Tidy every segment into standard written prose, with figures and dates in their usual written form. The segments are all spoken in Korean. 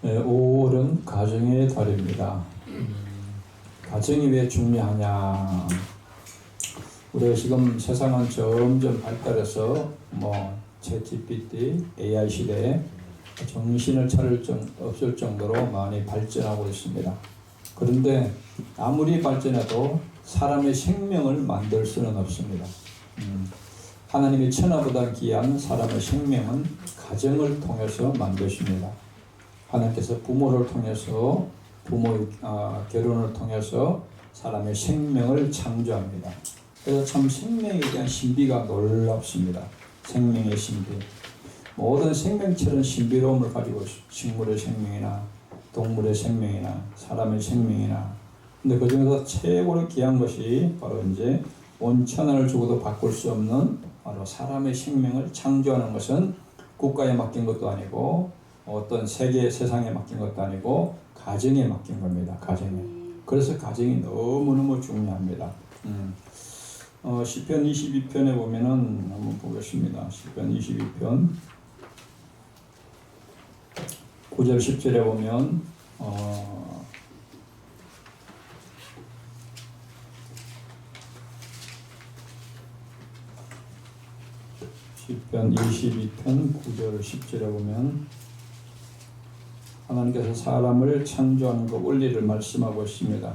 네, 5월은 가정의 달입니다. 가정이 왜 중요하냐? 우리가 지금 세상은 점점 발달해서 챗GPT, AI 시대에 정신을 차릴 없을 정도로 많이 발전하고 있습니다. 그런데 아무리 발전해도 사람의 생명을 만들 수는 없습니다. 하나님이 천하보다 귀한 사람의 생명은 가정을 통해서 만드십니다. 하나님께서 부모를 통해서 결혼을 통해서 사람의 생명을 창조합니다. 그래서 참 생명에 대한 신비가 놀랍습니다. 생명의 신비. 모든 생명체는 신비로움을 가지고 있습니다. 식물의 생명이나 동물의 생명이나 사람의 생명이나. 근데 그 중에서 최고로 귀한 것이 바로 이제 온 천하를 주고도 바꿀 수 없는 바로 사람의 생명을 창조하는 것은 국가에 맡긴 것도 아니고 어떤 세상에 맡긴 것도 아니고 가정에 맡긴 겁니다. 가정에. 그래서 가정이 너무너무 중요합니다. 시편 22편에 보면은 한번 보겠습니다. 시편 22편 9절 10절에 보면 시편 22편 9절 10절에 보면 하나님께서 사람을 창조하는 그 원리를 말씀하고 있습니다.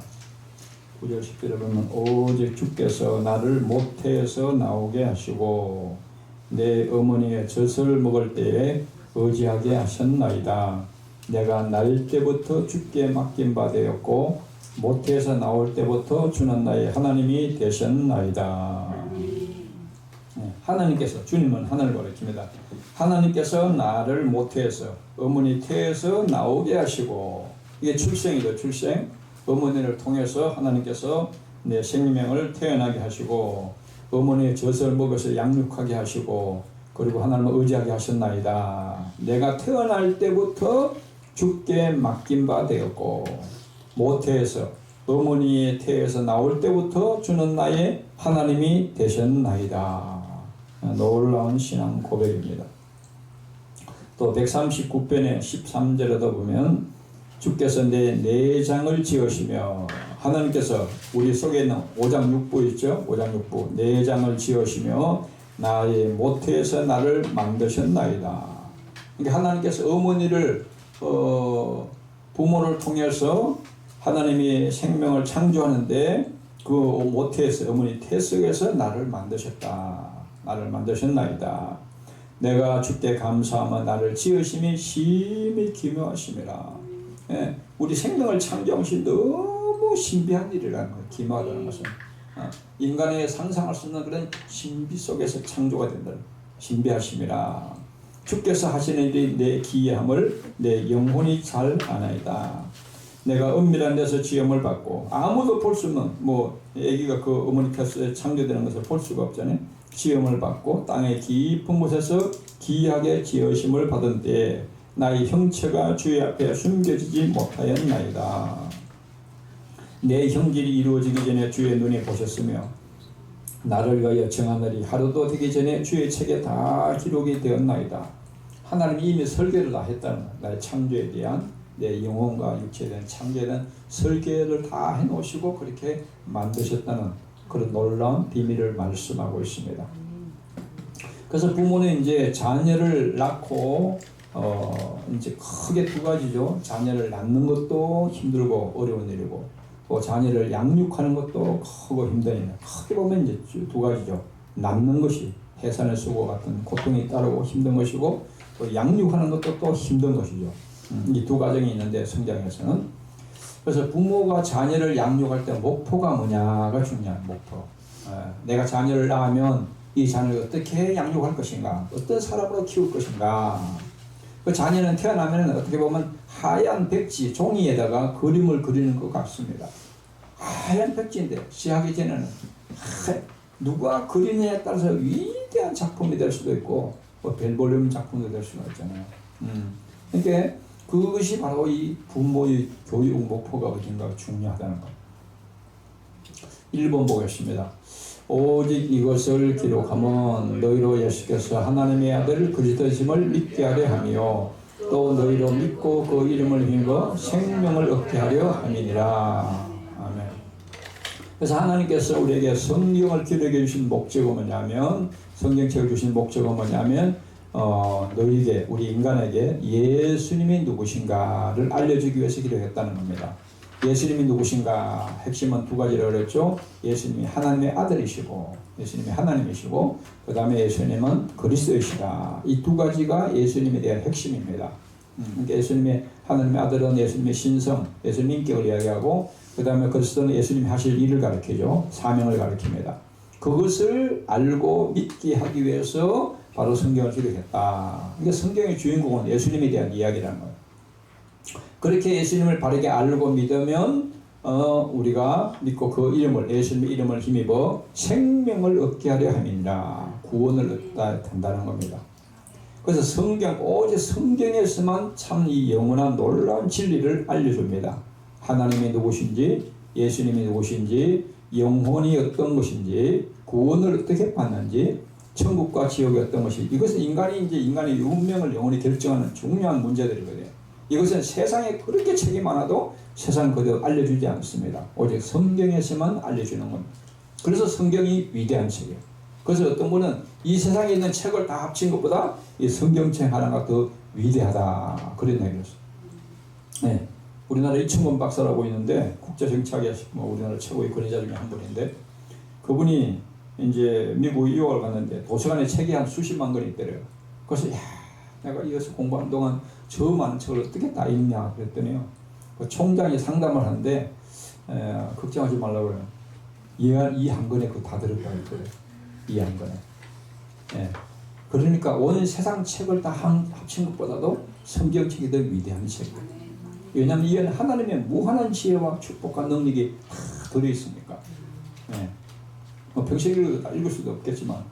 9절 10절에 보면 오직 주께서 나를 모태에서 나오게 하시고 내 어머니의 젖을 먹을 때에 의지하게 하셨나이다. 내가 날 때부터 주께 맡긴 바 되었고 모태에서 나올 때부터 주는 나의 하나님이 되셨나이다. 하나님께서, 주님은 하늘을 가리킵니다. 하나님께서 나를 모태에서 어머니 태에서 나오게 하시고, 이게 출생이죠. 출생. 어머니를 통해서 하나님께서 내 생명을 태어나게 하시고 어머니의 젖을 먹어서 양육하게 하시고 그리고 하나님을 의지하게 하셨나이다. 내가 태어날 때부터 주께 맡긴 바 되었고 모태에서 어머니의 태에서 나올 때부터 주는 나의 하나님이 되셨나이다. 놀라운 신앙 고백입니다. 또 139편의 13절에도 보면 주께서 내 내장을 지으시며 하나님께서 우리 속에 있는 오장육부 있죠? 오장육부 내장을 지으시며 나의 모태에서 나를 만드셨나이다. 그러니까 하나님께서 어머니를 부모를 통해서 하나님이 생명을 창조하는데 그 모태에서 어머니 태 속에서 나를 만드셨다. 나를 만드셨나이다. 내가 주께 감사하며 나를 지으심이 심히 기묘하심이라. 예, 우리 생명을 창조하신 너무 신비한 일이라는 거예요. 기묘하다는 것은 인간의 상상할 수 없는 그런 신비 속에서 창조가 된다는 신비하심이라. 주께서 하시는 일이 내 기이함을 내 영혼이 잘 아나이다. 내가 은밀한 데서 지음을 받고 아무도 볼 수 없는 아기가 그 어머니 뱃속에 창조되는 것을 볼 수가 없잖아요. 지음을 받고 땅의 깊은 곳에서 기이하게 지으심을 받은 때에 나의 형체가 주의 앞에 숨겨지지 못하였나이다. 내 형질이 이루어지기 전에 주의 눈이 보셨으며 나를 위하여 정하늘이 하루도 되기 전에 주의 책에 다 기록이 되었나이다. 하나님이 이미 설계를 다 했다는 거예요. 나의 창조에 대한 내 영혼과 육체에 대한 창조에 대한 설계를 다 해놓으시고 그렇게 만드셨다는 그런 놀라운 비밀을 말씀하고 있습니다. 그래서 부모는 이제 자녀를 낳고 이제 크게 두 가지죠. 자녀를 낳는 것도 힘들고 어려운 일이고 또 자녀를 양육하는 것도 크고 힘든 일. 크게 보면 이제 두 가지죠. 낳는 것이 해산의 수고 같은 고통이 따르고 힘든 것이고 또 양육하는 것도 또 힘든 것이죠. 이 두 가정이 있는데 성장에서는 그래서 부모가 자녀를 양육할 때 목표가 뭐냐가 중요한 목표. 내가 자녀를 낳으면 이 자녀를 어떻게 양육할 것인가, 어떤 사람으로 키울 것인가. 그 자녀는 태어나면 어떻게 보면 하얀 백지 종이에다가 그림을 그리는 것 같습니다. 하얀 백지인데 시작하기 전에는 누가 그리느냐에 따라서 위대한 작품이 될 수도 있고 벨볼륨 작품도 될 수가 있잖아요. 그러니까 그것이 바로 이 부모의 교육 목표가 어딘가 중요하다는 것. 1번 보겠습니다. 오직 이것을 기록하면 너희로 예수께서 하나님의 아들 그리스도심을 믿게 하려 하며 또 너희로 믿고 그 이름을 힘입어 생명을 얻게 하려 함이니라. 아멘. 그래서 하나님께서 우리에게 성경을 기록해 주신 목적은 뭐냐면, 성경책을 주신 목적은 뭐냐면 너희에게, 우리 인간에게 예수님이 누구신가를 알려주기 위해서 기록했다는 겁니다. 예수님이 누구신가? 핵심은 두 가지라고 그랬죠. 예수님이 하나님의 아들이시고, 예수님이 하나님이시고, 그 다음에 예수님은 그리스도이시다. 이 두 가지가 예수님에 대한 핵심입니다. 그러니까 예수님의, 하나님의 아들은 예수님의 신성, 예수님의 인격을 이야기하고, 그 다음에 그리스도는 예수님이 하실 일을 가르치죠. 사명을 가르칩니다. 그것을 알고 믿게 하기 위해서 바로 성경을 기록했다. 그러니까 성경의 주인공은 예수님에 대한 이야기라는 거예요. 그렇게 예수님을 바르게 알고 믿으면 우리가 믿고 그 이름을, 예수님의 이름을 힘입어 생명을 얻게 하려 함이니라. 구원을 얻다 된다는 겁니다. 그래서 성경, 오직 성경에서만 참 이 영원한 놀라운 진리를 알려줍니다. 하나님이 누구신지, 예수님이 누구신지, 영혼이 어떤 것인지, 구원을 어떻게 받는지, 천국과 지옥이 어떤 것이, 이것은 인간의 운명을 영원히 결정하는 중요한 문제들이거든요. 이것은 세상에 그렇게 책이 많아도 세상 그대로 알려주지 않습니다. 오직 성경에서만 알려주는 겁니다. 그래서 성경이 위대한 책이에요. 그래서 어떤 분은 이 세상에 있는 책을 다 합친 것보다 이 성경책 하나가 더 위대하다, 그런 얘기였어요. 네. 우리나라 이충건 박사라고 있는데 국제정치학의 우리나라 최고의 권위자 중에 한 분인데, 그분이 이제 미국 유학을 갔는데 도서관에 책이 한 수십만 권이 있더래요. 그래서 내가 이것을 공부하는 동안 저 많은 책을 어떻게 다 읽냐 그랬더니요, 그 총장이 상담을 하는데 걱정하지 말라고 그래요. 이 한 권에 그거 다 들었다고 그래요. 이 한 권에. 그러니까 온 세상 책을 다 합친 것보다도 성경책이 더 위대한 책이에요. 왜냐하면 이 안에 하나님의 무한한 지혜와 축복과 능력이 다 들어있으니까. 평생 읽을 수도 없겠지만,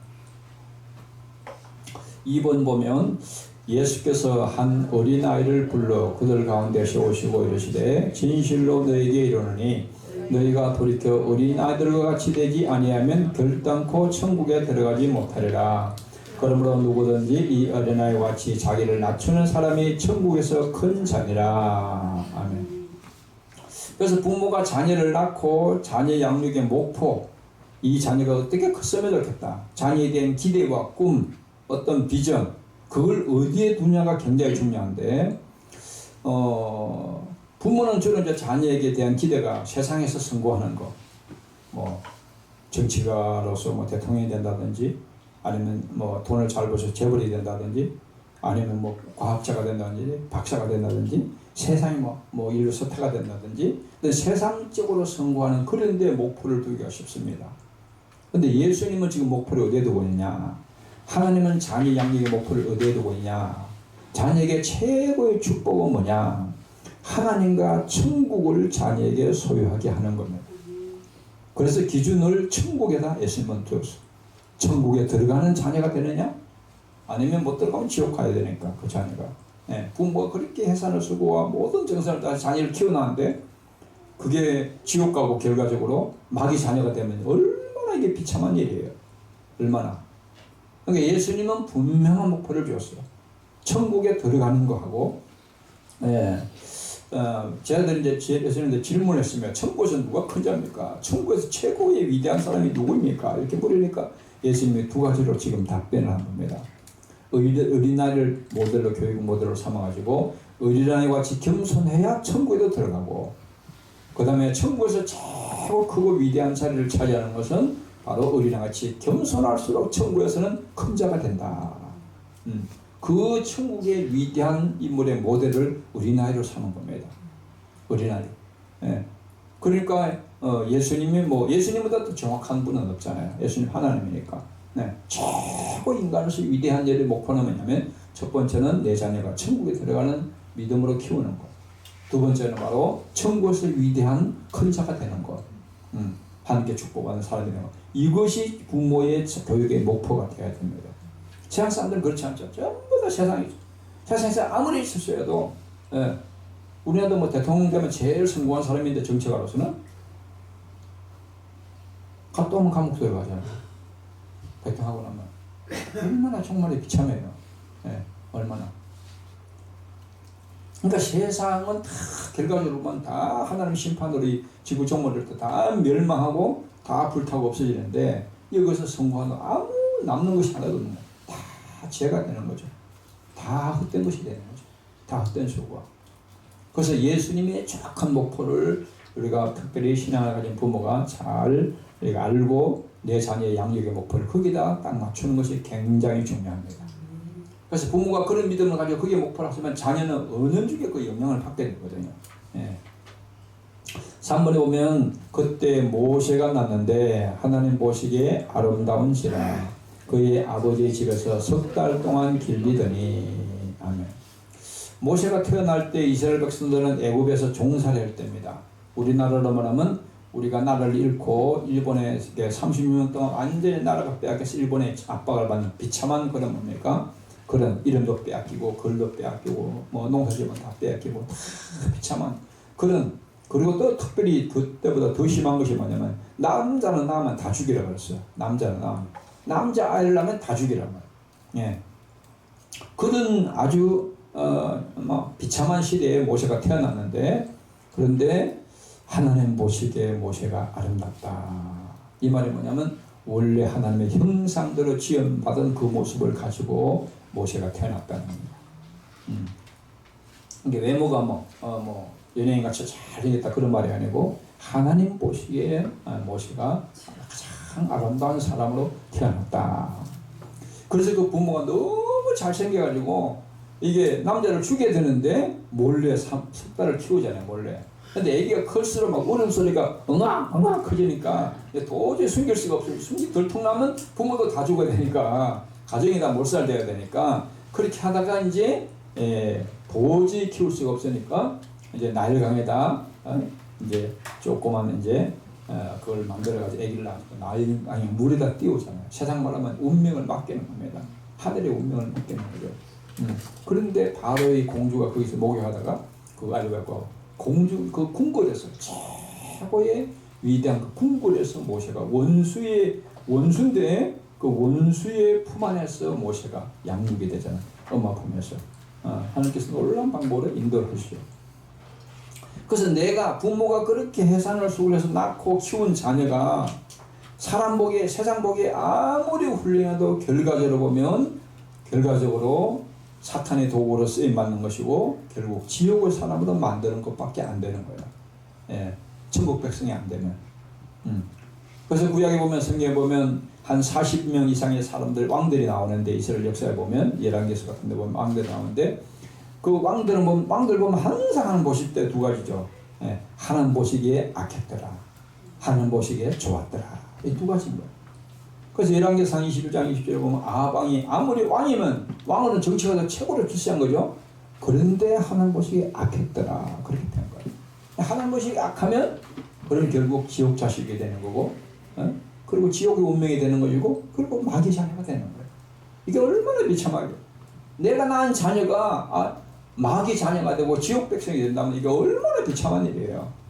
2번 보면 예수께서 한 어린아이를 불러 그들 가운데 세우시고 이르시되 진실로 너희에게 이르노니 너희가 돌이켜 어린아이들과 같이 되지 아니하면 결단코 천국에 들어가지 못하리라. 그러므로 누구든지 이 어린아이와 같이 자기를 낮추는 사람이 천국에서 큰 자니라. 아멘. 그래서 부모가 자녀를 낳고 자녀 양육의 목표, 이 자녀가 어떻게 컸으면 좋겠다, 자녀에 대한 기대와 꿈, 어떤 비전, 그걸 어디에 두냐가 굉장히 중요한데, 부모는 주로 이제 자녀에게 대한 기대가 세상에서 성공하는 거, 정치가로서 대통령이 된다든지, 아니면 돈을 잘 벌어서 재벌이 된다든지, 아니면 과학자가 된다든지, 박사가 된다든지, 세상에 인류 스타가 된다든지, 세상적으로 성공하는 그런 데 목표를 두기가 쉽습니다. 근데 예수님은 지금 목표를 어디에 두고 있냐? 하나님은 자녀 양육의 목표를 어디에 두고 있냐? 자녀에게 최고의 축복은 뭐냐? 하나님과 천국을 자녀에게 소유하게 하는 겁니다. 그래서 기준을 천국에다 예수님은 두었어요. 천국에 들어가는 자녀가 되느냐? 아니면 못 들어가면 지옥 가야 되니까, 그 자녀가. 부모가 그렇게 해산을 쓰고 모든 정성을 다 자녀를 키워놨는데 그게 지옥 가고 결과적으로 마귀 자녀가 되면 얼마나 이게 비참한 일이에요. 얼마나. 그러니까 예수님은 분명한 목표를 주었어요. 천국에 들어가는 거하고, 제가 이제 예수님한테 질문했으면 천국에서 누가 큰 자입니까? 천국에서 최고의 위대한 사람이 누구입니까? 이렇게 물으니까 예수님이 두 가지로 지금 답변을 한 겁니다. 어린아이를 모델로, 교육 모델로 삼아가지고 어린아이와 같이 겸손해야 천국에도 들어가고, 그 다음에 천국에서 최고 크고 위대한 자리를 차지하는 것은 바로 어린아이같이 겸손할수록 천국에서는 큰 자가 된다. 그 천국의 위대한 인물의 모델을 어린아이로 삼은 겁니다. 어린아이. 그러니까 예수님이 예수님보다 더 정확한 분은 없잖아요. 예수님 하나님이니까. 최고 인간으로서 위대한 일의 목표는 뭐냐면, 첫 번째는 내 자녀가 천국에 들어가는 믿음으로 키우는 것. 두 번째는 바로 천국에서 위대한 큰 자가 되는 것. 하나님께 축복받는 사람이 되는 것. 이것이 부모의 교육의 목표가 되어야 됩니다. 세상 사람들은 그렇지 않죠. 전부 다 세상에서 아무리 있었어도, 우리나라도 대통령 되면 제일 성공한 사람인데, 정치가로서는 갔다 오면 감옥 들어가잖아요. 대통령하고 나면 얼마나 정말 비참해요. 얼마나. 그러니까 세상은 다 결과적으로 보면 다 하나님 심판으로 이 지구 종말을 다 멸망하고 다 불타고 없어지는데 여기서 성공하는 아무 남는 것이 하나도 없는 거예요. 다 죄가 되는 거죠. 다 헛된 것이 되는 거죠. 다 헛된 수고. 그래서 예수님의 정확한 목표를 우리가 특별히 신앙을 가진 부모가 잘 우리가 알고 내 자녀의 양육의 목표를 거기다 딱 맞추는 것이 굉장히 중요합니다. 그래서 부모가 그런 믿음을 가지고 그게 목표로 하시면 자녀는 은연중에 그 영향을 받게 되거든요. 예. 3번에 보면 그때 모세가 났는데 하나님 보시기에 아름다운지라 그의 아버지의 집에서 석 달 동안 길리더니 아멘. 모세가 태어날 때 이스라엘 백성들은 애굽에서 종살이 할 때입니다. 우리나라로 말하면 우리가 나라를 잃고 일본에 36년 동안 완전히 나라가 빼앗겨서 일본의 압박을 받는 비참한 그런 뭡니까? 그런 이름도 빼앗기고 걸도 빼앗기고 뭐 농사지면 다 빼앗기고 다 비참한 그런. 그리고 또 특별히 그때보다 더 심한 것이 뭐냐면 남자는 낳으면 다 죽이라 그랬어요. 남자는 낳으면 남자 아이를 낳으면 다 죽이란 말이에요. 예. 그런 아주 비참한 시대에 모세가 태어났는데 그런데 하나님 보시기에 모세가 아름답다. 이 말이 뭐냐면 원래 하나님의 형상대로 지음받은 그 모습을 가지고 모세가 태어났다는 겁니다. 이게 외모가 연예인같이 잘생겼다 그런 말이 아니고 하나님 보시기에 모세가 가장 아름다운 사람으로 태어났다. 그래서 그 부모가 너무 잘생겨가지고 이게 남자를 죽여야 되는데 몰래 석 달을 키우잖아요. 몰래. 근데 애기가 클수록 막 울음소리가 엉악 커지니까 도저히 숨길 수가 없어요. 숨기 들통나면 부모도 다 죽어야 되니까 가정이 다 몰살돼야 되니까 그렇게 하다가 이제 도저히 키울 수가 없으니까 이제 나일강에다 이제 조그만 이제 그걸 만들어가지고 애기를 낳고 나일강에 물에다 띄우잖아요. 세상 말하면 운명을 맡기는 겁니다. 하늘의 운명을 맡기는 거죠. 그런데 바로의 공주가 거기서 목욕하다가 그 아이를 갖고 공주 그 궁궐에서 최고의 위대한 그 궁궐에서 모세가 원수인데 그 원수의 품 안에서 모세가 양육이 되잖아요. 엄마 품에서 하나님께서 놀라운 방법으로 인도를 하시죠. 그래서 내가 부모가 그렇게 해산을 수고해서 낳고 키운 자녀가 사람 보기에 세상 보기에 아무리 훌륭해도 결과적으로 사탄의 도구로 쓰임받는 것이고 결국 지옥을 사람으로 만드는 것밖에 안 되는 거예요. 예, 천국 백성이 안 되면. 그래서 구약에 보면 성경에 보면 한 40명 이상의 사람들 왕들이 나오는데 이스라엘 역사에 보면 열왕기서 같은 데 보면 왕들이 나오는데 그 왕들 보면 항상 하나님 보실 때 두 가지죠. 예, 하나님 보시기에 악했더라. 하나님 보시기에 좋았더라. 이 두 가지인 거예요. 그래서 열왕기상 21장 20절에 보면 아방이 아무리 왕이면 왕은 정치가 최고로 기시한 거죠. 그런데 하나님 보시기에 악했더라. 그렇게 된 거예요. 하나님 보시기에 악하면 그럼 결국 지옥 자식이 되는 거고 그리고 지옥의 운명이 되는 것이고 그리고 마귀 자녀가 되는 거예요. 이게 얼마나 비참하게 내가 낳은 자녀가 마귀 자녀가 되고 지옥 백성이 된다면 이게 얼마나 비참한 일이에요.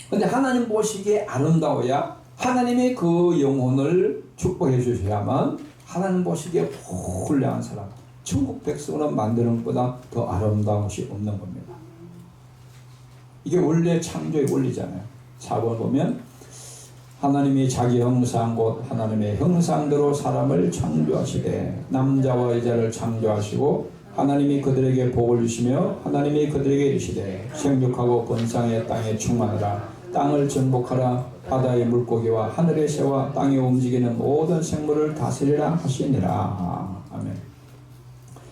근데 하나님 보시기에 아름다워야 하나님의 그 영혼을 축복해 주셔야만 하나님 보시기에 훌륭한 사람, 천국 백성으로 만드는 것보다 더 아름다운 것이 없는 겁니다. 이게 원래 창조의 원리잖아요. 4번 보면 하나님이 자기 형상 곧 하나님의 형상대로 사람을 창조하시되 남자와 여자를 창조하시고 하나님이 그들에게 복을 주시며 하나님이 그들에게 이르시되 생육하고 번성의 땅에 충만하라 땅을 정복하라 바다의 물고기와 하늘의 새와 땅에 움직이는 모든 생물을 다스리라 하시니라. 아멘.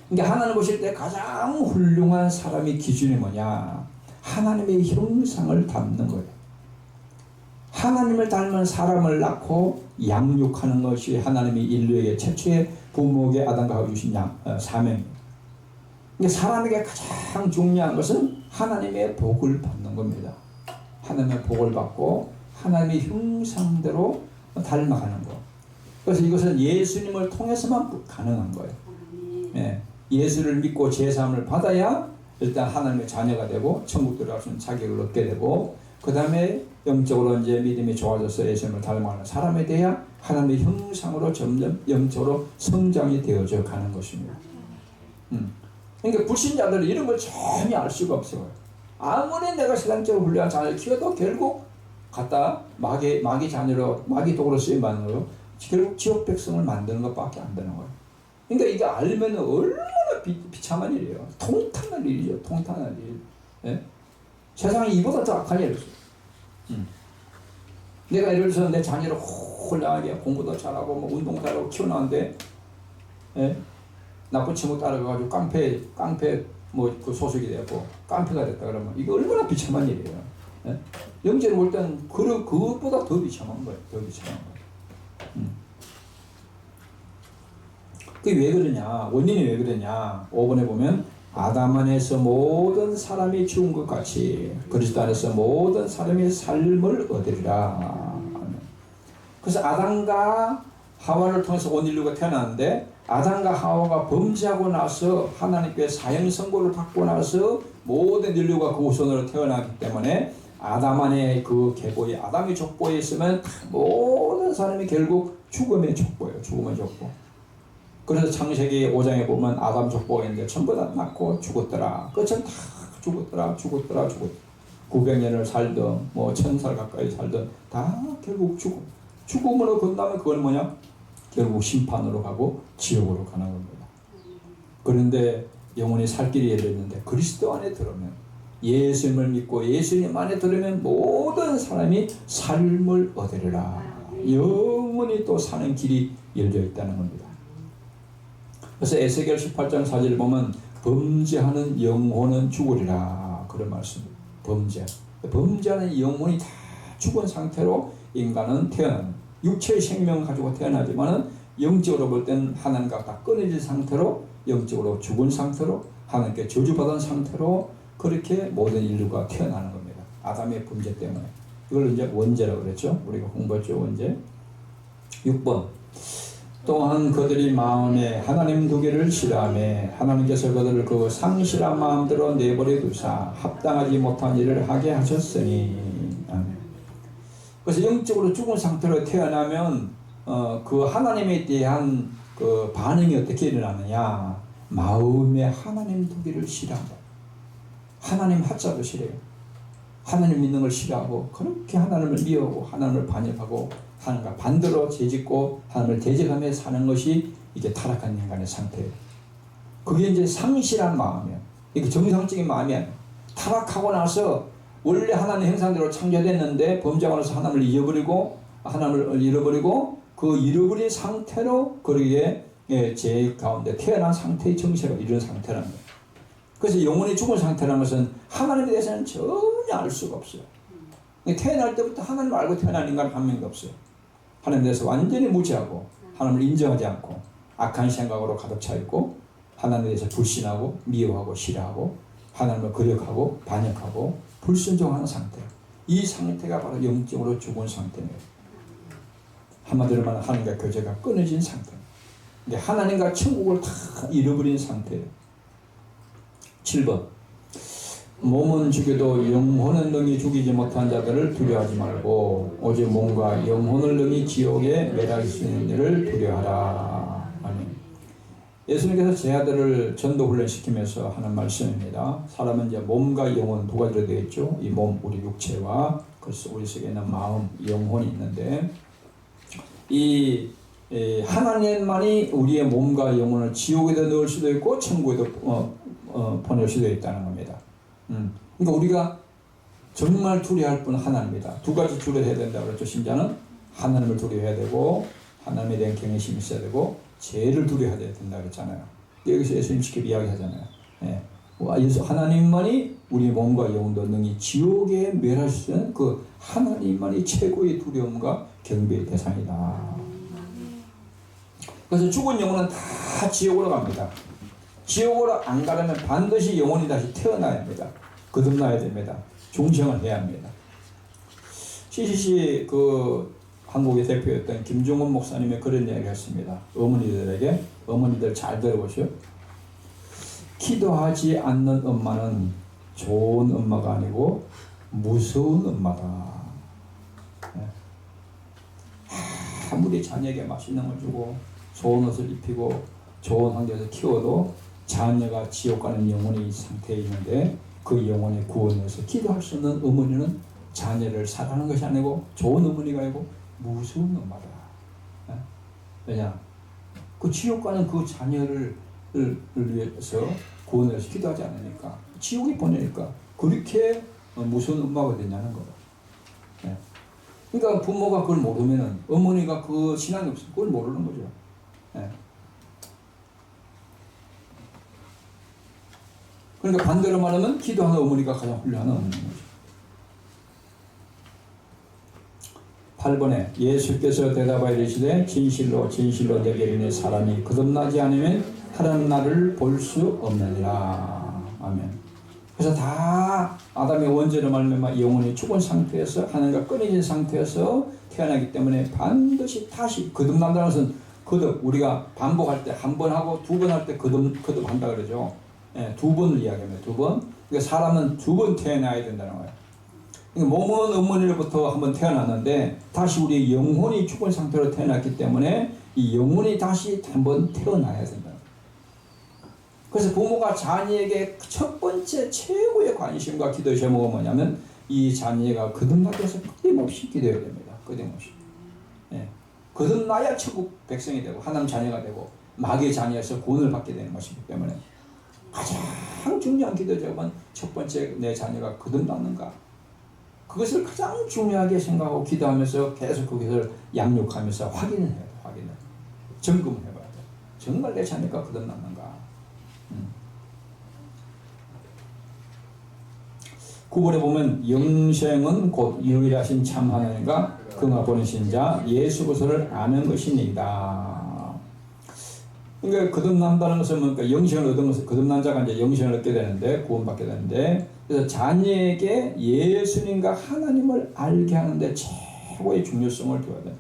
그러니까 하나님 보실 때 가장 훌륭한 사람의 기준이 뭐냐? 하나님의 형상을 닮는 거예요. 하나님을 닮은 사람을 낳고 양육하는 것이 하나님이 인류에게 최초의 부모에게 아담과 하와 주신 사명입니다. 그러니까 사람에게 가장 중요한 것은 하나님의 복을 받는 겁니다. 하나님의 복을 받고 하나님의 형상대로 닮아가는 것. 그래서 이것은 예수님을 통해서만 가능한 거예요. 예, 예수를 믿고 제사함을 받아야 일단 하나님의 자녀가 되고 천국 들어갈 수 있는 자격을 얻게 되고 그 다음에 영적으로 이제 믿음이 좋아져서 예수님을 닮아가는 사람에 대해 하나님의 형상으로 점점 영적으로 성장이 되어져 가는 것입니다. 그러니까 불신자들은 이런 걸 전혀 알 수가 없어요. 아무리 내가 신앙적으로 훌륭한 자녀를 키워도 결국 갖다 마귀 자녀로, 마귀 도구로 쓰임받는 거예요. 결국 지옥 백성을 만드는 것밖에 안 되는 거예요. 그러니까 이거 알면 얼마나 비참한 일이에요. 통탄한 일이죠. 통탄한 일. 예? 세상에 이보다 더 악한 일이 없어요. 내가 예를 들어서 내 자녀를 훌륭하게 공부도 잘하고 뭐 운동 잘하고 키워놨는데, 예? 나쁜 친구 따라가가지고 깡패 뭐 그 소속이 되고 깡패가 됐다 그러면 이거 얼마나 비참한 일이에요. 예? 영재를 볼 때는 그것보다 더 비참한 거예요. 더 비참한 거예요. 그게 왜 그러냐? 원인이 왜 그러냐? 5번에 보면 아담 안에서 모든 사람이 죽은 것 같이 그리스도 안에서 모든 사람이 삶을 얻으리라. 그래서 아담과 하와를 통해서 온 인류가 태어났는데 아담과 하와가 범죄하고 나서 하나님께 사형 선고를 받고 나서 모든 인류가 그 후손으로 태어나기 때문에 아담 안에 그 계보에 아담의 족보에 있으면 모든 사람이 결국 죽음의 족보예요. 죽음의 족보. 그래서 창세기 5장에 보면 아담 족보가 있는데 전부 다 낳고 죽었더라. 끝은 다 죽었더라. 900년을 살든 뭐 1000살 가까이 살든 다 결국 죽음으로 건너면 그건 뭐냐? 결국 심판으로 가고 지옥으로 가는 겁니다. 그런데 영혼이 살 길이 열렸는데 그리스도 안에 들어오면 예수님을 믿고 예수님 안에 들으면 모든 사람이 삶을 얻으리라. 영원히 또 사는 길이 열려 있다는 겁니다. 그래서 에스겔 18장 4절을 보면 범죄하는 영혼은 죽으리라 그런 말씀입니다. 범죄하는 영혼이 다 죽은 상태로 인간은 태어나는 육체의 생명을 가지고 태어나지만은 영적으로 볼 때는 하나님과 다 끊어진 상태로 영적으로 죽은 상태로 하나님께 저주받은 상태로 그렇게 모든 인류가 태어나는 겁니다. 아담의 범죄 때문에. 이걸 이제 원죄라고 그랬죠. 우리가 공부했죠. 원죄. 6번. 또한 그들이 마음에 하나님 두기를 싫어하며 하나님께서 그들을 그 상실한 마음대로 내버려 두사 합당하지 못한 일을 하게 하셨으니. 아멘. 그래서 영적으로 죽은 상태로 태어나면 그 하나님에 대한 그 반응이 어떻게 일어나느냐? 마음에 하나님 두기를 싫어한다. 하나님 하자도 싫어요. 하나님 믿는 걸 싫어하고 그렇게 하나님을 미워하고 하나님을 반역하고 하나님과 반대로 죄짓고 하나님을 대적하며 사는 것이 이게 타락한 인간의 상태예요. 그게 이제 상실한 마음이에요. 이게 정상적인 마음이 아니에요. 타락하고 나서 원래 하나님 형상대로 창조됐는데 범죄하고 나서 하나님을 잃어버리고 그 잃어버린 상태로 그러기에 죄 가운데 태어난 상태의 정체가 이런 상태라는 거예요. 그래서 영혼이 죽은 상태라는 것은 하나님에 대해서는 전혀 알 수가 없어요. 태어날 때부터 하나님을 알고 태어난 인간 한 명도 없어요. 하나님에 대해서 완전히 무지하고 하나님을 인정하지 않고 악한 생각으로 가득 차 있고 하나님에 대해서 불신하고 미워하고 싫어하고 하나님을 거역하고 반역하고 불순종하는 상태. 이 상태가 바로 영적으로 죽은 상태입니다. 한마디로 말하면 하나님과 교제가 끊어진 상태. 하나님과 천국을 다 잃어버린 상태예요. 7번. 몸은 죽여도 영혼은 능히 죽이지 못한 자들을 두려워하지 말고 오직 몸과 영혼을 능히 지옥에 매달 수 있는 일을 두려워하라. 아멘. 예수님께서 제 아들을 전도 훈련시키면서 하는 말씀입니다. 사람은 이제 몸과 영혼 두 가지로 되어 있죠. 이 몸, 우리 육체와 그래서 우리 속에 있는 마음, 영혼이 있는데 이 하나님만이 우리의 몸과 영혼을 지옥에도 넣을 수도 있고 천국에도 보낼 수도 있다는 겁니다. 그러니까 우리가 정말 두려워할 분은 하나님이다. 두 가지 두려워해야 된다고 그랬죠. 신자는 하나님을 두려워해야 되고 하나님에 대한 경외심이 있어야 되고 죄를 두려워해야 된다고 그랬잖아요. 여기서 예수님 직접 이야기하잖아요. 하나님만이 우리 몸과 영혼도 능히 지옥에 멸할 수 있는 그 하나님만이 최고의 두려움과 경배의 대상이다. 그래서 죽은 영혼은 다 지옥으로 갑니다. 지옥으로 안 가려면 반드시 영혼이 다시 태어나야 합니다. 거듭나야 됩니다. 중생을 해야 합니다. CCC 그 한국의 대표였던 김종원 목사님이 그런 이야기를 했습니다. 어머니들에게. 어머니들 잘 들어보시오. 기도하지 않는 엄마는 좋은 엄마가 아니고 무서운 엄마다. 아무리 자녀에게 맛있는 걸 주고 좋은 옷을 입히고 좋은 환경에서 키워도 자녀가 지옥 가는 영혼이 상태에 있는데 그 영혼의 구원을 위해서 기도할 수 없는 어머니는 자녀를 사랑하는 것이 아니고 좋은 어머니가 아니고 무서운 엄마다. 왜냐? 그 지옥 가는 그 자녀를 위해서 구원을 위해서 기도하지 않으니까 지옥에 보내니까 그렇게 무서운 엄마가 되냐는 거다. 그러니까 부모가 그걸 모르면은 어머니가 그 신앙이 없으면 그걸 모르는 거죠. 그러니까 반대로 말하면 기도하는 어머니가 가장 훌륭한 어머니인 거죠. 8번에 예수께서 대답하여 이르시되 진실로 진실로 내게 이르노니 사람이 거듭나지 않으면 하나님 나라를 볼 수 없느니라. 아멘. 그래서 다 아담의 원죄로 말미암아 영혼이 죽은 상태에서 하나님과 끊어진 상태에서 태어나기 때문에 반드시 다시 거듭난다는 것은 거듭, 우리가 반복할 때 한 번 하고 두 번 할 때 거듭한다 그러죠. 두 번을 이야기합니다. 두 번. 그러니까 사람은 두 번 태어나야 된다는 거예요. 그러니까 몸은 어머니로부터 한번 태어났는데 다시 우리 영혼이 죽은 상태로 태어났기 때문에 이 영혼이 다시 한번 태어나야 된다. 그래서 부모가 자녀에게 첫 번째 최고의 관심과 기도 제목은 뭐냐면 이 자녀가 거듭나기 위해서 끊임없이 기도해야 됩니다. 끊임없이. 거듭나야 천국 백성이 되고 하나님 자녀가 되고 마귀의 자녀에서 구원을 받게 되는 것이기 때문에 가장 중요한 기도 제목은 첫 번째 내 자녀가 거듭났는가. 그것을 가장 중요하게 생각하고 기도하면서 계속 그것을 양육하면서 확인을 해야 돼. 확인을. 점검을 해봐야 돼. 정말 내 자녀가 거듭났는가. 9번에 보면 영생은 곧 유일하신 참 하나님과 그가 보내신 자 예수 그리스도를 아는 것입니다. 그러니까 거듭난다는 것은 뭔가 영생을 얻은 것은 거듭난 자가 이제 영생을 얻게 되는데 구원받게 되는데 그래서 자녀에게 예수님과 하나님을 알게 하는데 최고의 중요성을 둬야 돼.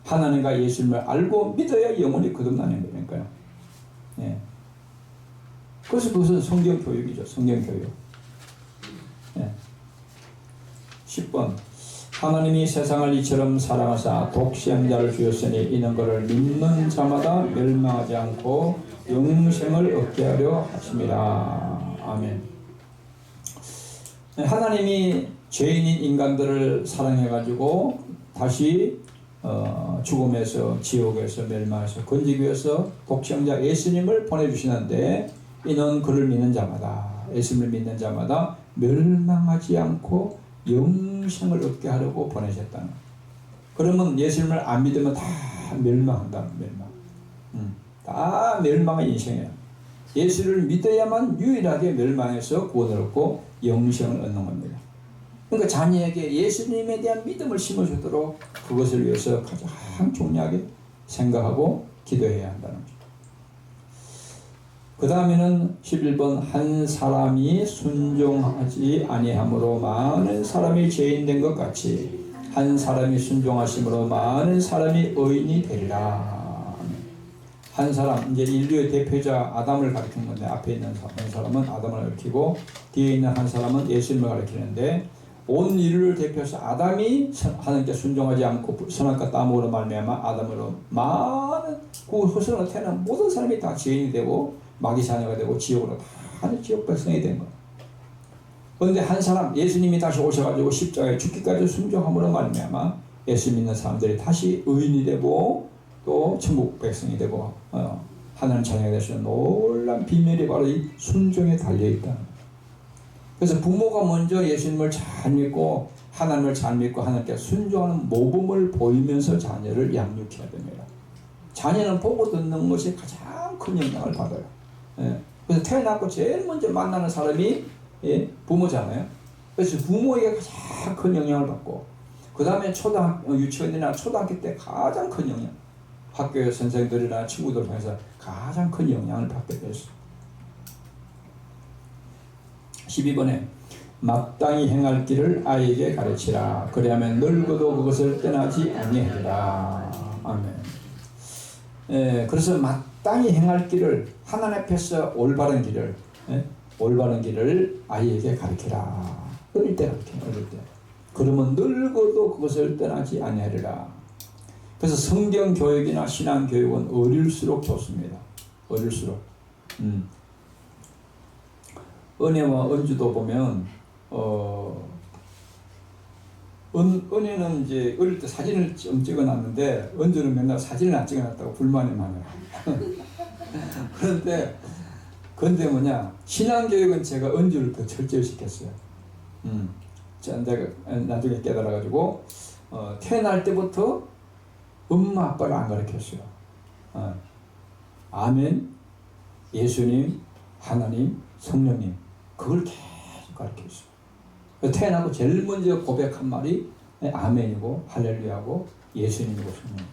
하나님과 예수님을 알고 믿어야 영혼이 거듭나는 거니까요. 그래서 그것은 성경 교육이죠. 성경 교육. 10번 하나님이 세상을 이처럼 사랑하사 독생자를 주셨으니 이는 그를 믿는 자마다 멸망하지 않고 영생을 얻게 하려 하심이라. 아멘. 하나님이 죄인인 인간들을 사랑해가지고 다시 죽음에서 지옥에서 멸망해서 건지기 위해서 독생자 예수님을 보내주시는데 이는 그를 믿는 자마다 예수님을 믿는 자마다 멸망하지 않고 영생을 얻게 하려고 보내셨다는. 그러면 예수님을 안 믿으면 다 멸망한다. 멸망. 다 멸망의 인생이야. 예수를 믿어야만 유일하게 멸망해서 구원을 얻고 영생을 얻는 겁니다. 그러니까 자녀에게 예수님에 대한 믿음을 심어주도록 그것을 위해서 가장 중요하게 생각하고 기도해야 한다는 거죠. 그 다음에는 11번 한 사람이 순종하지 아니함으로 많은 사람이 죄인 된 것 같이 한 사람이 순종하심으로 많은 사람이 의인이 되리라. 한 사람, 이제 인류의 대표자 아담을 가리키는 건데 앞에 있는 한 사람은 아담을 가리키고 뒤에 있는 한 사람은 예수님을 가리키는데 온 인류를 대표해서 아담이 하나님께 순종하지 않고 선악과 따먹으로 말미암아 아담으로 많은 그 후손으로 태어난 모든 사람이 다 죄인이 되고 마귀 자녀가 되고 지옥으로 다 지옥 백성이 된 거예요. 그런데 한 사람 예수님이 다시 오셔가지고 십자가에 죽기까지 순종함으로 말미암아 예수 믿는 사람들이 다시 의인이 되고 또 천국 백성이 되고 하나님 자녀가 되시는 놀라운 비밀이 바로 이 순종에 달려있다. 그래서 부모가 먼저 예수님을 잘 믿고 하나님을 잘 믿고 하나님께 순종하는 모범을 보이면서 자녀를 양육해야 됩니다. 자녀는 보고 듣는 것이 가장 큰 영향을 받아요. 그래서 태어났고 제일 먼저 만나는 사람이 부모잖아요. 그래서 부모에게 가장 큰 영향을 받고 그 다음에 유치원이나 초등학교 때 가장 큰 영향, 학교의 선생들이나 친구들 통해서 가장 큰 영향을 받게 됐어요. 12번에 마땅히 행할 길을 아이에게 가르치라. 그리하면 늙어도 그것을 떠나지 아니하리라. 아멘. 그래서 마땅히 행할 길을 하나님 앞에서 올바른 길을 아이에게 가르치라. 어릴 때 가르쳐요. 어릴 때. 그러면 늙어도 그것을 떠나지 아니하리라. 그래서 성경 교육이나 신앙 교육은 어릴수록 좋습니다. 어릴수록. 은혜와 은주도 보면 은혜는 이제 어릴 때 사진을 좀 찍어놨는데 은주는 맨날 사진을 안 찍어놨다고 불만이 많아요. 그런데 뭐냐, 신앙교육은 제가 은주를 더 철저히 시켰어요. 내가 나중에 깨달아가지고 태어날 때부터 엄마 아빠를 안 가르쳤어요. 아멘, 예수님, 하나님, 성령님, 그걸 계속 가르쳤어요. 태어나고 제일 먼저 고백한 말이 아멘이고 할렐루야고 예수님이고 성령.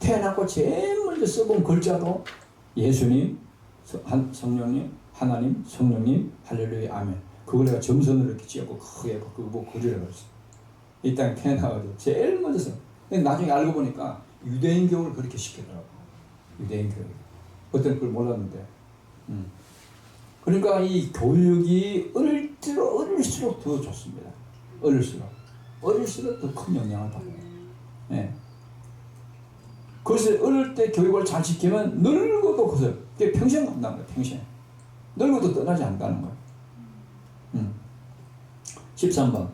태어나고 제일 먼저 써본 글자도 예수님, 성령님, 하나님, 성령님, 할렐루야, 아멘. 그걸 내가 점선으로 이렇게 찍고 크게 그거 글이라고 했어요. 이 땅에 태어나가지고 제일 먼저 써. 근데 나중에 알고 보니까 유대인 교육을 그렇게 시키더라고. 유대인 교육. 그때는 그걸 몰랐는데. 그러니까 이 교육이 어릴수록 더 좋습니다. 어릴수록 더 큰 영향을 받아요. 네. 그래서 어릴 때 교육을 잘 시키면 늙어도 그래서 평생 간다는 거예요. 평생. 늙어도 떠나지 않는다는 거예요. 13번.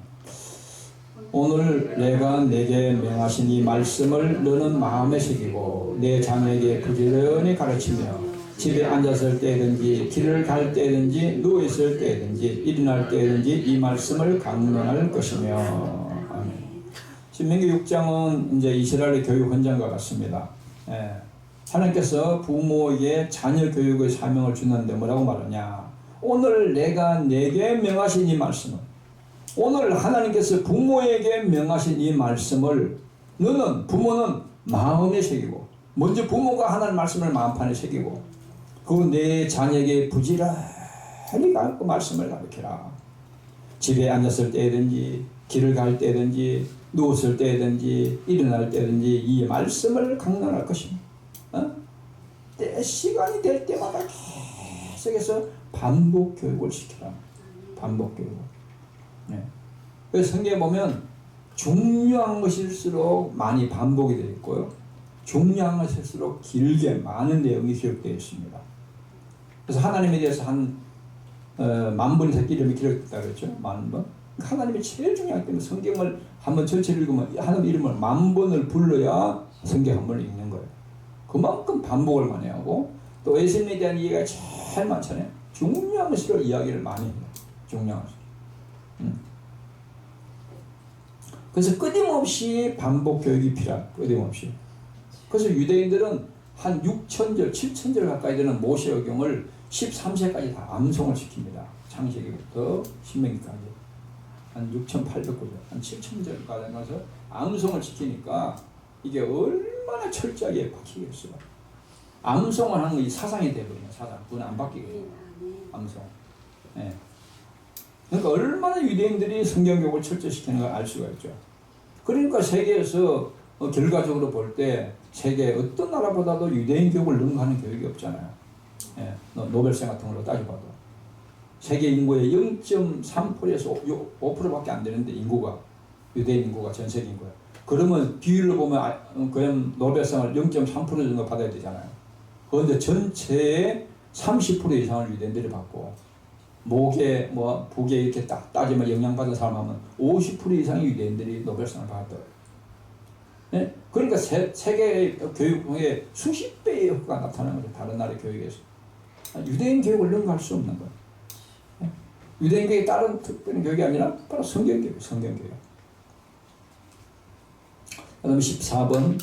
오늘 내가 내게 명하신 이 말씀을 너는 마음에 새기고 내 자녀에게 부지런히 가르치며 집에 앉았을 때든지 길을 갈 때든지 누워있을 때든지 일어날 때든지 이 말씀을 강론할 것이며. 아멘. 신명기 6장은 이제 이스라엘의 교육 현장과 같습니다. 하나님께서 부모에게 자녀 교육의 사명을 주는데 뭐라고 말하냐, 오늘 내가 내게 명하신 이 말씀은, 오늘 하나님께서 부모에게 명하신 이 말씀을 너는, 부모는 마음에 새기고, 먼저 부모가 하나님 말씀을 마음판에 새기고 그 내 자녀에게 부지런히 그 말씀을 가르치라. 집에 앉았을 때든지 길을 갈 때든지 누웠을 때든지 일어날 때든지 이 말씀을 강론할 것입니다. 시간이 될 때마다 계속해서 반복 교육을 시키라. 반복 교육을. 네. 그래서 성경에 보면 중요한 것일수록 많이 반복이 되어 있고요, 중요한 것일수록 길게 많은 내용이 기록되어 있습니다. 그래서 하나님에 대해서 한 10,000번 이상 이름이 기록됐다고 그랬죠. 10,000번. 하나님이 제일 중요하기 때문에 성경을 한번 전체를 읽으면 하나님 이름을 10,000번을 불러야 성경 한 번을 읽는 거예요. 그만큼 반복을 많이 하고, 또 예수님에 대한 이해가 제일 많잖아요. 중요한 것으로 이야기를 많이 해요. 중요한 것. 그래서 끊임없이 반복 교육이 필요한, 끊임없이. 그래서 유대인들은 한 6,000절, 7,000절 가까이 되는 모세오경을 13세까지 다 암송을 시킵니다. 창세기부터 신명기까지. 한 6,800구절, 한 7,000절까지 가서 암송을 시키니까 이게 얼마나 철저하게 박히겠어요. 암송을 하는 게 사상이 되거든요. 사상. 그건 안 바뀌거든요. 암송. 네. 그러니까 얼마나 유대인들이 성경교육을 철저시키는 걸 알 수가 있죠. 그러니까 세계에서 결과적으로 볼 때 세계 어떤 나라보다도 유대인 교육을 능가하는 교육이 없잖아요. 예, 노벨상 같은 걸로 따져봐도 세계 인구의 0.3%에서 5%밖에 안 되는데, 인구가, 유대인 인구가 전 세계 인구야. 그러면 비율로 보면 그냥 노벨상을 0.3% 정도 받아야 되잖아요. 그런데 전체의 30% 이상을 유대인들이 받고, 목에 북에 이렇게 딱 따지면 영향받은 사람 하면 50% 이상의 유대인들이 노벨상을 받았더라고요. 네? 그러니까 세계 교육에 수십 배의 효과가 나타나는 거죠. 다른 나라의 교육에서. 유대인 교육을 능가할 수 없는 거예요. 네? 유대인 교육이 다른 특별한 교육이 아니라 바로 성경 교육, 성경 교육. 그다음에 14번.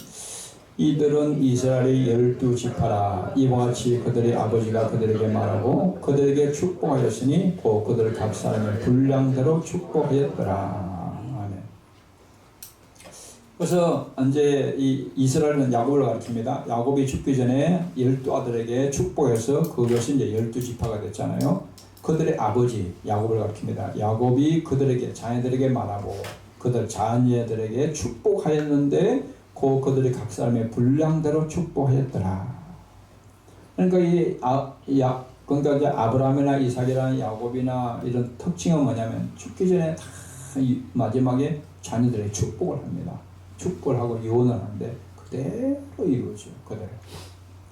이들은 이스라엘의 12지파라. 이와 같이 그들의 아버지가 그들에게 말하고 그들에게 축복하였으니 또 그들 각 사람의 분량대로 축복하였더라. 아멘. 그래서 이제 이 이스라엘은 야곱을 가르칩니다. 야곱이 죽기 전에 12아들에게 축복해서 그것이 이제 12지파가 됐잖아요. 그들의 아버지 야곱을 가르칩니다. 야곱이 그들에게, 자녀들에게 말하고 그들 자녀들에게 축복하였는데 그들이 각 사람의 분량대로 축복하였더라. 그러니까 그러니까 이제 아브라함이나 이삭이나 야곱이나 이런 특징은 뭐냐면 죽기 전에 다 마지막에 자녀들에게 축복을 합니다. 축복을 하고 유언을 하는데 그대로 이루어져요. 그대로.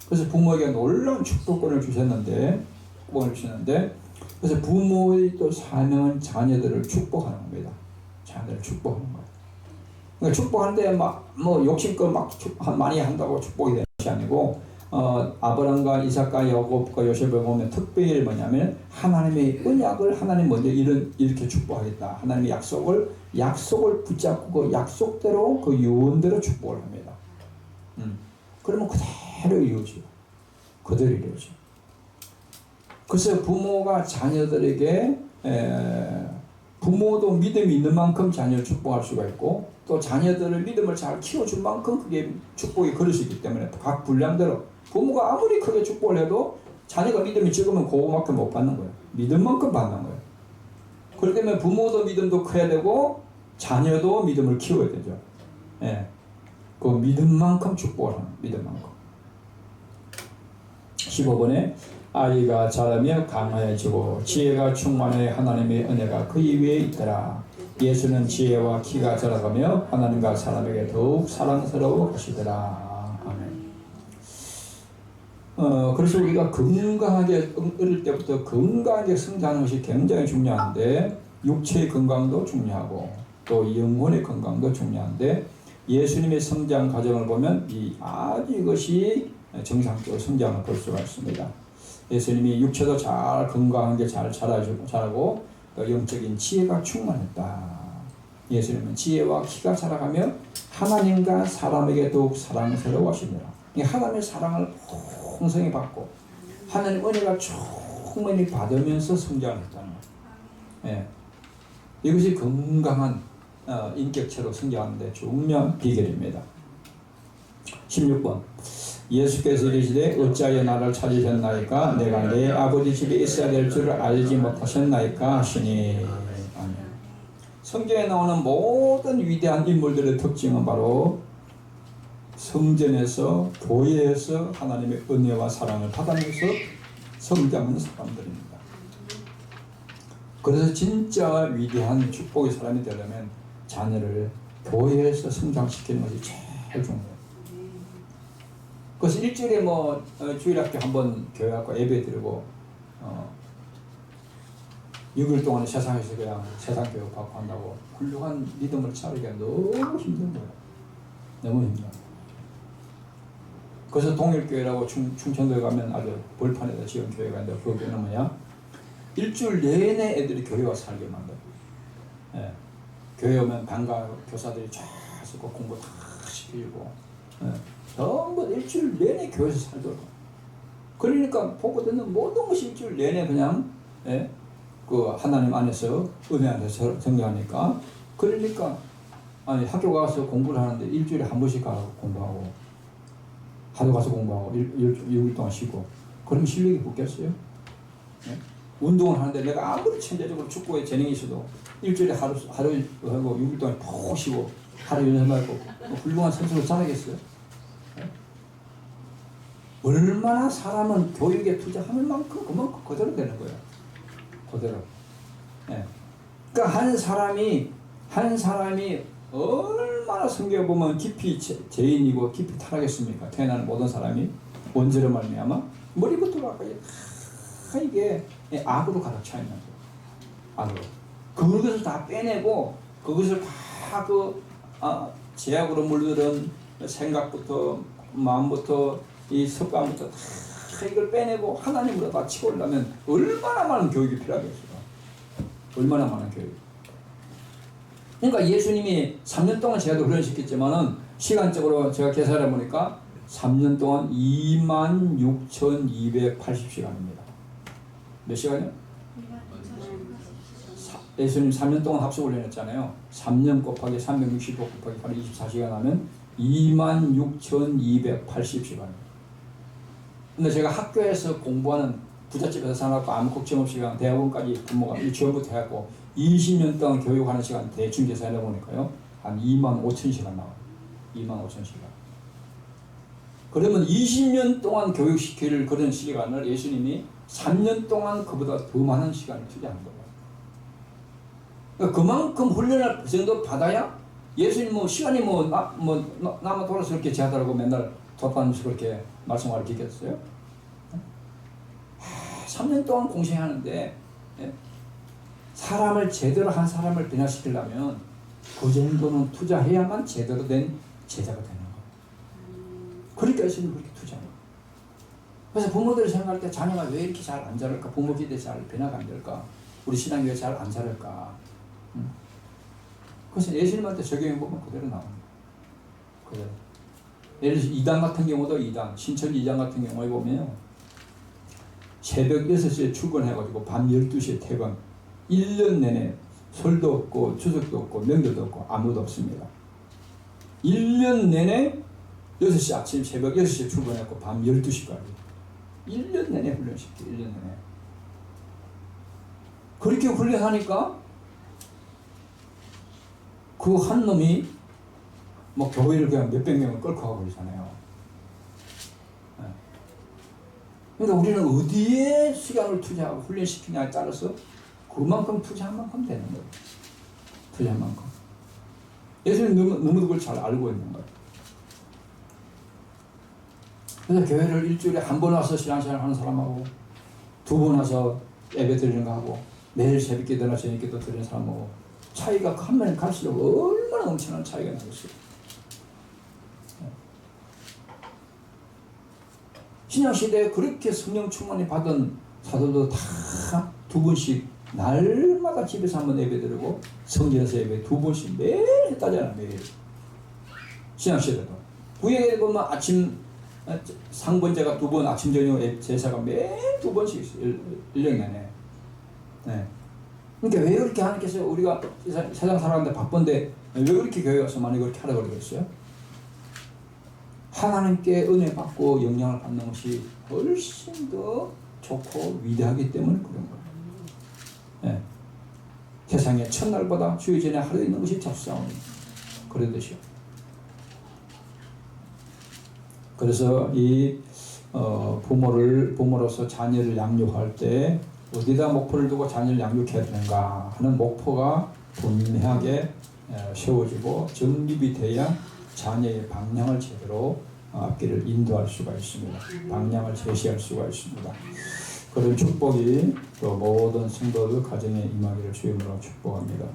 그래서 부모에게 놀라운 축복권을 주셨는데, 그래서 부모의 또 사명은 자녀들을 축복하는 겁니다. 자녀들을 축복하는 거예요. 그러니까 축복하는데 뭐 욕심껏 많이 한다고 축복이 되는 것이 아니고, 아브람과 이삭과 야곱과 요셉을 보면 특별히 뭐냐면 하나님의 언약을 하나님 먼저 이렇게 축복하겠다. 하나님의 약속을 붙잡고 그 약속대로 그 유언대로 축복을 합니다. 그러면 그대로 이루어져. 그래서 부모가 자녀들에게 부모도 믿음이 있는 만큼 자녀를 축복할 수가 있고, 또 자녀들을 믿음을 잘 키워준 만큼 그게 축복이 그럴 수 있기 때문에 각 분량대로 부모가 아무리 크게 축복을 해도 자녀가 믿음이 적으면 그거만큼 못 받는 거예요. 믿음만큼 받는 거예요. 그렇기 때문에 부모도 믿음도 커야 되고 자녀도 믿음을 키워야 되죠. 예. 그 믿음만큼 축복을 하는 믿음만큼. 15번에 아이가 자라며 강하여지고 지혜가 충만해 하나님의 은혜가 그 위에 있더라. 예수는 지혜와 키가 자라가며 하나님과 사람에게 더욱 사랑스러워 하시더라. 아멘. 그래서 우리가 건강하게 어릴 때부터 건강하게 성장하는 것이 굉장히 중요한데, 육체의 건강도 중요하고 또 영혼의 건강도 중요한데, 예수님의 성장 과정을 보면 아주 이것이 정상적으로 성장을 볼 수가 있습니다. 예수님이 육체도 잘 건강하게 잘 자라고 또 영적인 지혜가 충만했다. 예수님은 지혜와 키가 자라가며 하나님과 사람에게 더욱 사랑스러워 하시니라. 하나님의 사랑을 풍성히 받고 하나님 은혜가 충만히 받으면서 성장했다는 거예요. 예. 이것이 건강한 인격체로 성장하는 데 중요한 비결입니다. 16번 예수께서 이르시되 어찌하여 나를 찾으셨나이까? 내가 내 아버지 집에 있어야 될 줄을 알지 못하셨나이까? 하시니. 아멘. 성경에 나오는 모든 위대한 인물들의 특징은 바로 성전에서 교회에서 하나님의 은혜와 사랑을 받으면서 성장하는 사람들입니다. 그래서 진짜 위대한 축복의 사람이 되려면 자녀를 교회에서 성장시키는 것이 제일 중요해요. 그래서 일주일에 주일학교 한번 교회 갖고 예배 드리고 6일 동안 세상에서 그냥 세상 교육 받고 한다고 훌륭한 믿음을 차리기가 너무 힘든 거예요. 너무 힘들어요. 그래서 동일교회라고 충청도에 가면 아주 벌판에다 지은 교회가 있는데, 그 교회는 뭐냐? 일주일 내내 애들이 교회 와서 살게 만들어요. 예. 교회 오면 방과 교사들이 쫙 서고 공부 다 시키고, 예. 전부 일주일 내내 교회에서 살도록. 그러니까 보고 듣는 모든 것이 일주일 내내 그냥 그 하나님 안에서 은혜 안에서 성장하니까. 그러니까 학교 가서 공부를 하는데 일주일에 한 번씩 가서 공부하고 하루 가서 공부하고 6일 동안 쉬고, 그럼 실력이 붙겠어요? 네? 운동을 하는데 내가 아무리 천재적으로 축구에 재능이 있어도 일주일에 하루 하고 6일 동안 푹 쉬고 하루 연습하고 훌륭한 선수로 자라겠어요? 네? 얼마나 사람은 교육에 투자하는 만큼 그만큼 그대로 되는 거예요. 그대로. 네. 그러니까 한 사람이 얼마나 성경에 보면 깊이 죄인이고 깊이 타락했습니까? 태어나는 모든 사람이 원죄로 말미암아 머리부터 가까지 다 이게 악으로 가득 차 있는 거예요. 악으로. 그것을 다 빼내고 그것을 다 죄악으로 물들은 생각부터 마음부터 이 습관부터 다 이걸 빼내고 하나님으로 다 치우려면 얼마나 많은 교육이 필요하겠어요. 얼마나 많은 교육. 그러니까 예수님이 3년 동안 제가도 훈련시켰지만은 시간적으로 제가 계산해 보니까 3년 동안 26,280시간입니다. 몇 시간이요? 예수님 3년 동안 합숙 훈련했잖아요. 3년 곱하기 365 곱하기 8 24시간 하면 26,280시간입니다. 근데 제가 학교에서 공부하는 부잣집에서 살아갖고 아무 걱정 없이 그냥 대학원까지 부모가 유치원부터 해갖고 20년 동안 교육하는 시간 대충 계산해 보니까요, 한 25,000시간 나와요. 25,000시간. 그러면 20년 동안 교육시킬 그런 시간을 예수님이 3년 동안 그보다 더 많은 시간을 투자한 거예요. 그러니까 그만큼 훈련을 그 정도 받아야 예수님 시간이 남아 돌아서 그렇게 제하더라고 맨날 돌아다니면서 그렇게 말씀 알겠어요? 3년 동안 공생하는데 사람을 제대로 한 사람을 변화시키려면 그 정도는 투자해야만 제대로 된 제자가 되는 거예요. 그러니까 예수님이 그렇게 투자해요. 그래서 부모들이 생각할 때 자녀가 왜 이렇게 잘 안 자랄까? 부모 기대 잘 변화가 안 될까? 우리 신앙이 왜 잘 안 자랄까? 그래서 예수님한테 적용해보면 그대로 나옵니다. 그대로. 예를 들어서 이단 같은 경우도 신천 2장 같은 경우에 보면 새벽 6시에 출근해가지고 밤 12시에 퇴근. 1년 내내 설도 없고 추석도 없고 명절도 없고 아무도 없습니다. 1년 내내 6시 아침 새벽 6시에 출근했고 밤 12시까지 1년 내내 훈련시켜. 1년 내내 그렇게 훈련하니까 그 한 놈이 뭐 교회를 그냥 몇백 명을 끌고 가고 그러잖아요. 그러니까 우리는 어디에 시간을 투자하고 훈련시키냐에 따라서 그만큼 투자한 만큼 되는 거예요. 투자한 만큼. 예수님 너무 그걸 잘 알고 있는 거예요. 그래서 교회를 일주일에 한 번 와서 신앙생활 하는 사람하고 2번 와서 예배 드리는 거하고 매일 새벽 기도나 저녁 기도 드리는 사람하고 차이가 가면 갈수록 얼마나 엄청난 차이가 나겠어요. 신약시대에 그렇게 성령 충만이 받은 사도도 다 2번씩 날마다 집에서 한번 예배 드리고 성전에서 예배 2번씩 매일 했다잖아요. 매일. 신약시대도. 구약에 보면 아침 상번제가 2번, 아침 저녁 제사가 매일 2번씩 있어요. 1년 내내. 네. 그러니까 왜 그렇게 하나님께서 우리가 세상 살아가는데 바쁜데 왜 그렇게 교회 와서 많이 그렇게 하라고 그러겠어요? 하나님께 은혜 받고 영향을 받는 것이 훨씬 더 좋고 위대하기 때문에 그런 거예요. 네. 세상에 첫날보다 주의 전에 하루 있는 것이 잡사오니 그러듯이요. 그래서 이 부모로서 자녀를 양육할 때 어디다 목표를 두고 자녀를 양육해야 되는가 하는 목표가 분명하게 세워지고 정립이 돼야 자녀의 방향을 제대로 앞길을 인도할 수가 있습니다. 방향을 제시할 수가 있습니다. 그런 축복이 또 모든 성도들 가정에 임하기를 주님으로 축복합니다.